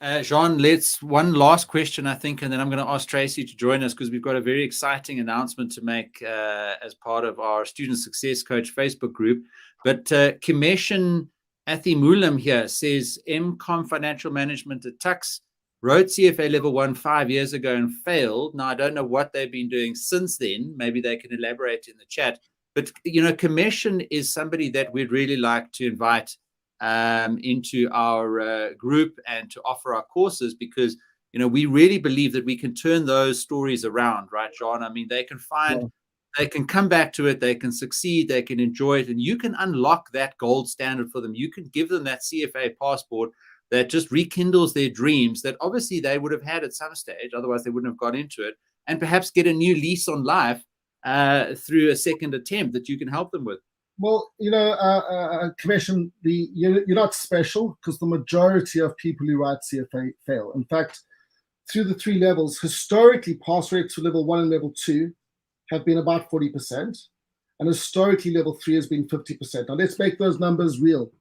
Jhan, let's one last question, I think, and then I'm going to ask Tracy to join us because we've got a very exciting announcement to make as part of our Student Success Coach Facebook group. But Kimeshan Athimulam here says, MCOM Financial Management at Tux, wrote CFA Level 1 5 years ago and failed. Now, I don't know what they've been doing since then. Maybe they can elaborate in the chat. But, you know, Kimeshan is somebody that we'd really like to invite into our group and to offer our courses, because you know we really believe that we can turn those stories around, right, Jhan? I mean, they can find, they can come back to it, they can succeed, they can enjoy it, and you can unlock that gold standard for them. You can give them that CFA passport that just rekindles their dreams that obviously they would have had at some stage, otherwise they wouldn't have got into it, and perhaps get a new lease on life through a second attempt that you can help them with. Well, you know, Commission, you're not special, because the majority of people who write CFA fail. In fact, through the 3 levels, historically, pass rates for level 1 and level 2 have been about 40%, and historically, level 3 has been 50%. Now, let's make those numbers real.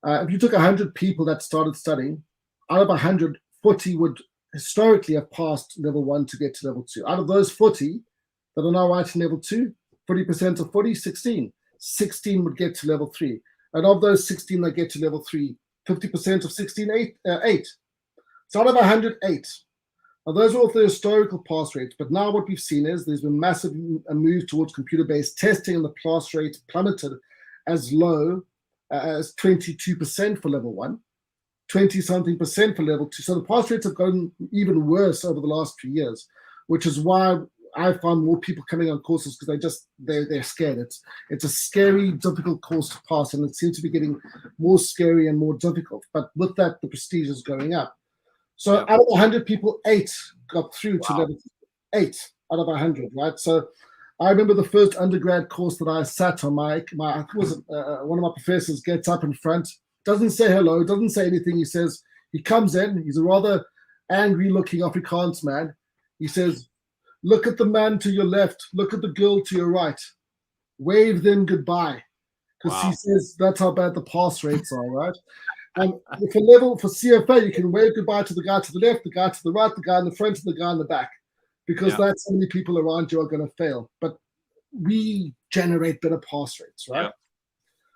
If you took 100 people that started studying, out of 100, 40 would historically have passed level 1 to get to level 2. Out of those 40 that are now writing level 2, 40% of 40, 16 would get to level 3. And of those 16 that get to level 3, 50% of 16, 8. So out of 100, 8. Now, those are all the historical pass rates. But now what we've seen is there's been massive move towards computer-based testing, and the pass rate plummeted as low as 22% for level 1, 20-something% for level 2. So the pass rates have gotten even worse over the last 2 years, which is why I found more people coming on courses, because they're scared. It's a scary, difficult course to pass, and it seems to be getting more scary and more difficult. But with that, the prestige is going up. So out of 100 people, 8 got through to level 8 out of 100, right? So I remember the first undergrad course that I sat on. One of my professors gets up in front, doesn't say hello, doesn't say anything. He comes in. He's a rather angry-looking Afrikaans man. He says, "Look at the man to your left. Look at the girl to your right. Wave them goodbye." Because he says that's how bad the pass rates are, right? And for CFA, you can wave goodbye to the guy to the left, the guy to the right, the guy in the front, and the guy in the back, because that's how many people around you are going to fail. But we generate better pass rates, right?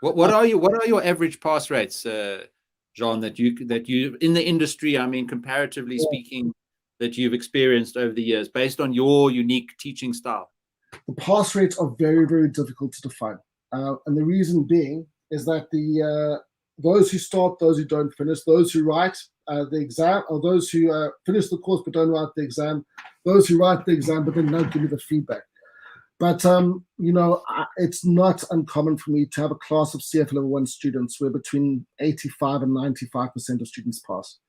Yeah. What are your average pass rates, Jhan, that you in the industry? I mean, comparatively speaking, that you've experienced over the years, based on your unique teaching style? The pass rates are very, very difficult to define, and the reason being is that those who start, those who don't finish, those who write the exam, or those who finish the course but don't write the exam, those who write the exam but then don't give me the feedback. But you know, it's not uncommon for me to have a class of CFA level 1 students where between 85 and 95% of students pass.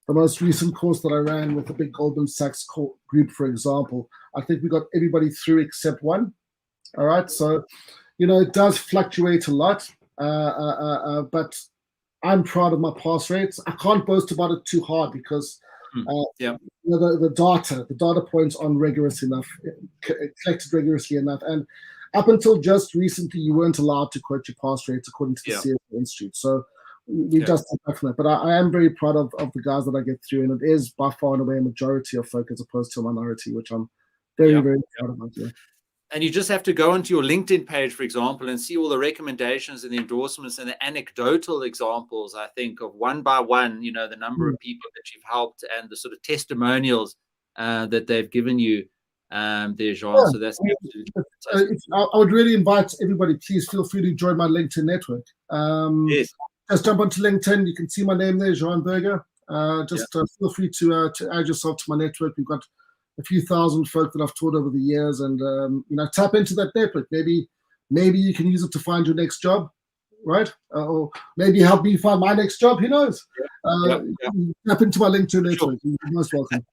The most recent course that I ran with the big Goldman Sachs group, for example, I think we got everybody through except one. All right, so you know, it does fluctuate a lot, but I'm proud of my pass rates. I can't boast about it too hard, because you know, the data points aren't rigorous enough, collected rigorously enough, and up until just recently, you weren't allowed to quote your pass rates according to the CFA Institute. So we just come back from that. But I am very proud of the guys that I get through, and it is by far and away a majority of folk as opposed to a minority, which I'm very, very proud of. Yeah. And you just have to go onto your LinkedIn page, for example, and see all the recommendations and the endorsements and the anecdotal examples, I think, of one by one, you know, the number of people that you've helped and the sort of testimonials that they've given you there, Jhan. So that's I would really invite everybody, please feel free to join my LinkedIn network. Just jump onto LinkedIn. You can see my name there, Jhan Burger. Feel free to add yourself to my network. We've got a few thousand folk that I've taught over the years, and you know, tap into that network. Maybe you can use it to find your next job, right? Or maybe help me find my next job. Who knows? Tap into my LinkedIn network. You're most welcome.